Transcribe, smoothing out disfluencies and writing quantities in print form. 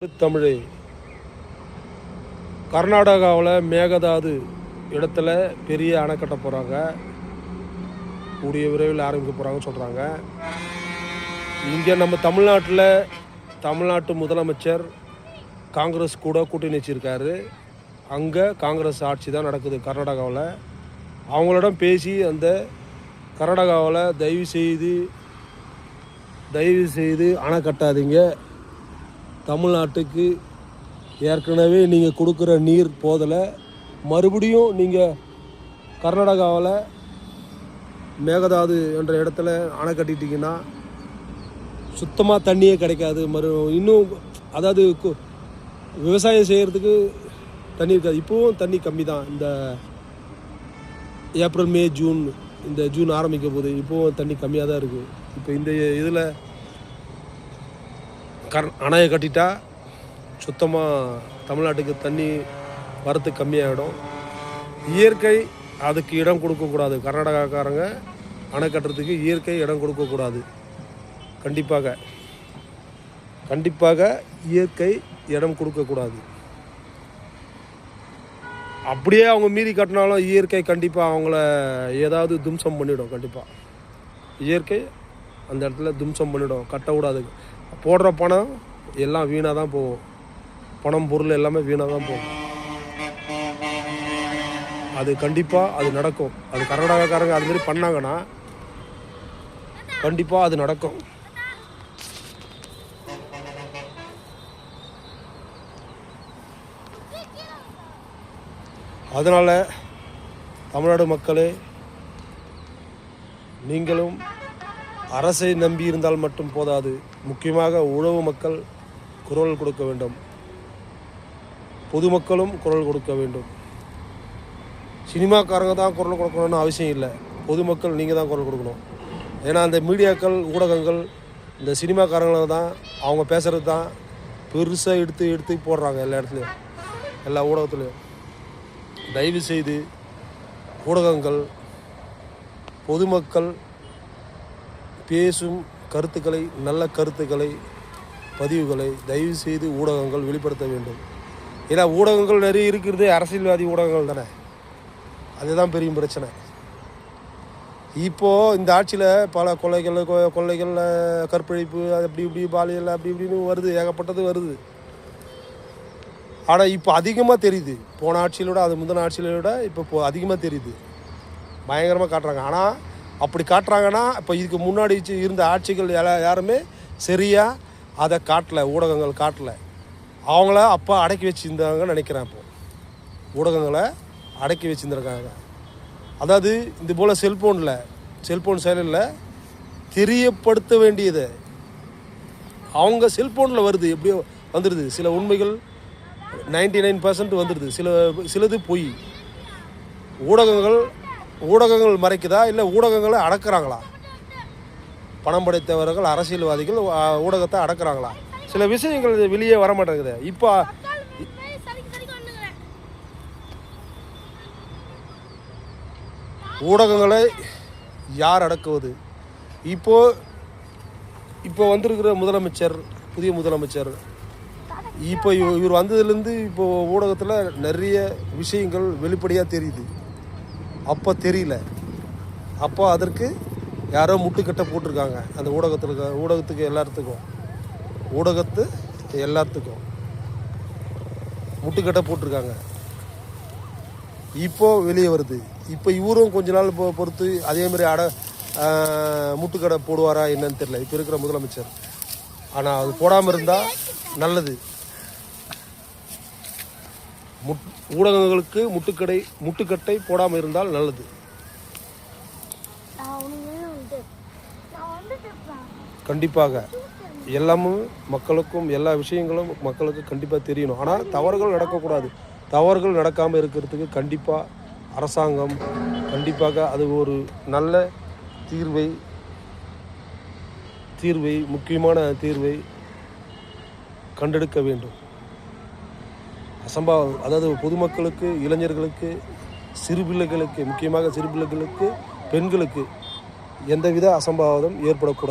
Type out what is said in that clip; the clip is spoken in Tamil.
தமிழே. கர்நாடகாவில் மேகதாது இடத்துல பெரிய அணை கட்ட போகிறாங்க. கூடிய விரைவில் ஆரம்பிக்க போகிறாங்கன்னு சொல்கிறாங்க. இங்கே நம்ம தமிழ்நாட்டு முதலமைச்சர் காங்கிரஸ் கூட கூட்டணி வச்சிருக்காரு. அங்கே காங்கிரஸ் ஆட்சி தான் நடக்குது கர்நாடகாவில். அவங்களிடம் பேசி அந்த கர்நாடகாவில் தயவு செய்து அணை கட்டாதீங்க. தமிழ்நாட்டுக்கு ஏற்கனவே நீங்கள் கொடுக்குற நீர் போதலை, மறுபடியும் நீங்கள் கர்நாடகாவில் மேகதாது என்ற இடத்துல அணை கட்டிட்டிங்கன்னா சுத்தமாக தண்ணியே கிடைக்காது. இன்னும் அதாவது விவசாயம் செய்கிறதுக்கு தண்ணி இருக்காது. இப்போவும் தண்ணி கம்மி தான். இந்த ஏப்ரல் மே ஜூன், இந்த ஜூன் ஆரம்பிக்க போது இப்போவும் தண்ணி கம்மியாக தான் இருக்குது. இப்போ இந்த இதில் அணையை கட்டிட்டா சுத்தமாக தமிழ்நாட்டுக்கு தண்ணி வரத்து கம்மியாகிடும். இயற்கை அதுக்கு இடம் கொடுக்கக்கூடாது. கர்நாடகாக்காரங்க அணை கட்டுறதுக்கு இயற்கை இடம் கொடுக்கக்கூடாது. கண்டிப்பாக இயற்கை இடம் கொடுக்கக்கூடாது. அப்படியே அவங்க மீறி கட்டினாலும் இயற்கை கண்டிப்பாக அவங்கள ஏதாவது தும்சம் பண்ணிவிடும். கண்டிப்பாக இயற்கை அந்த இடத்துல தும்சம் பண்ணிவிடும். கட்டக்கூடாது. போடுற பணம் எல்லாம் வீணாக தான் போகும். பணம் பொருள் எல்லாமே வீணாக தான் போகும். அது கண்டிப்பாக அது நடக்கும். அது கர்நாடகாக்காரங்க அதுமாரி பண்ணாங்கன்னா கண்டிப்பாக அது நடக்கும். அதனால் தமிழ்நாடு மக்களே, நீங்களும் அரசை நம்பி இருந்தால் மட்டும் போதாது. முக்கியமாக உழவு மக்கள் குரல் கொடுக்க வேண்டும். பொதுமக்களும் குரல் கொடுக்க வேண்டும். சினிமாக்காரங்க தான் குரல் கொடுக்கணும்னு அவசியம் இல்லை. பொதுமக்கள் நீங்கள் தான் குரல் கொடுக்கணும். ஏன்னா அந்த மீடியாக்கள், ஊடகங்கள் இந்த சினிமாக்காரங்களை தான் அவங்க பேசுகிறது தான் பெருசாக எடுத்து போடுறாங்க எல்லா இடத்துலையும், எல்லா ஊடகத்துலையும். தயவு செய்து ஊடகங்கள் பொதுமக்கள் பேசும் கருத்துக்களை, நல்ல கருத்துக்களை, பதிவுகளை தயவு செய்து ஊடகங்கள் வெளிப்படுத்த வேண்டும். ஏன்னா ஊடகங்கள் நிறைய இருக்கிறது அரசியல்வாதி ஊடகங்கள் தானே. அதுதான் பெரிய பிரச்சனை. இப்போது இந்த ஆட்சியில் பல கொள்ளைகள், கற்பழிப்பு, அப்படி இப்படி பாலியல் அப்படி இப்படின்னு வருது, ஏகப்பட்டது வருது. ஆனால் இப்போ அதிகமாக தெரியுது. போன ஆட்சியிலோட அது முந்தின ஆட்சியிலோட இப்போ அதிகமாக தெரியுது. பயங்கரமாக காட்டுறாங்க. ஆனால் அப்படி காட்டுறாங்கன்னா இப்போ இதுக்கு முன்னாடி இருந்த ஆட்சிகள் யாருமே சரியாக அதை காட்டலை. ஊடகங்கள் காட்டலை. அவங்கள அப்போ அடக்கி வச்சுருந்தாங்கன்னு நினைக்கிறேன். இப்போது ஊடகங்களை அடக்கி வச்சுருந்துருக்காங்க. அதாவது இது போல் செல்ஃபோன் செயலில் தெரியப்படுத்த வேண்டியது அவங்க செல்ஃபோனில் வருது. எப்படியோ வந்துடுது. சில உண்மைகள் 99% வந்துடுது. சிலது பொய். ஊடகங்கள் மறைக்குதா, இல்லை ஊடகங்களை அடக்குறாங்களா? பணம் படைத்தவர்கள், அரசியல்வாதிகள் ஊடகத்தை அடக்குறாங்களா? சில விஷயங்கள் வெளியே வர மாட்டேங்குது. இப்போ ஊடகங்களை யார் அடக்குவது? இப்போ வந்திருக்கிற புதிய முதலமைச்சர் இப்போ இவர் வந்ததுலேருந்து இப்போது ஊடகத்தில் நிறைய விஷயங்கள் வெளிப்படையாக தெரியுது. அப்போ தெரியல. அப்போ அதற்கு யாரோ முட்டுக்கட்டை போட்டிருக்காங்க. அந்த ஊடகத்துக்கு எல்லாத்துக்கும் முட்டுக்கட்டை போட்டிருக்காங்க. இப்போது வெளியே வருது. இப்போ இவரும் கொஞ்ச நாள் பொறுத்து அதேமாதிரி முட்டுக்கடை போடுவாரா என்னன்னு தெரியல இப்போ இருக்கிற முதலமைச்சர். ஆனால் அது போடாமல் இருந்தால் நல்லது. ஊடகங்களுக்கு முட்டுக்கட்டை போடாமல் இருந்தால் நல்லது. கண்டிப்பாக எல்லாமும் மக்களுக்கும் எல்லா விஷயங்களும் மக்களுக்கு கண்டிப்பாக தெரியணும். ஆனால் தவறுகள் நடக்கக்கூடாது. தவறுகள் நடக்காமல் இருக்கிறதுக்கு கண்டிப்பாக அரசாங்கம் கண்டிப்பாக அது ஒரு நல்ல முக்கியமான தீர்வை கண்டெடுக்க வேண்டும். அதாவது பொதுமக்களுக்கு, இளைஞர்களுக்கு, முக்கியமாக சிறு பிள்ளைகளுக்கு, பெண்களுக்கு எந்தவித அசம்பாவிதம் ஏற்படக்கூடாது.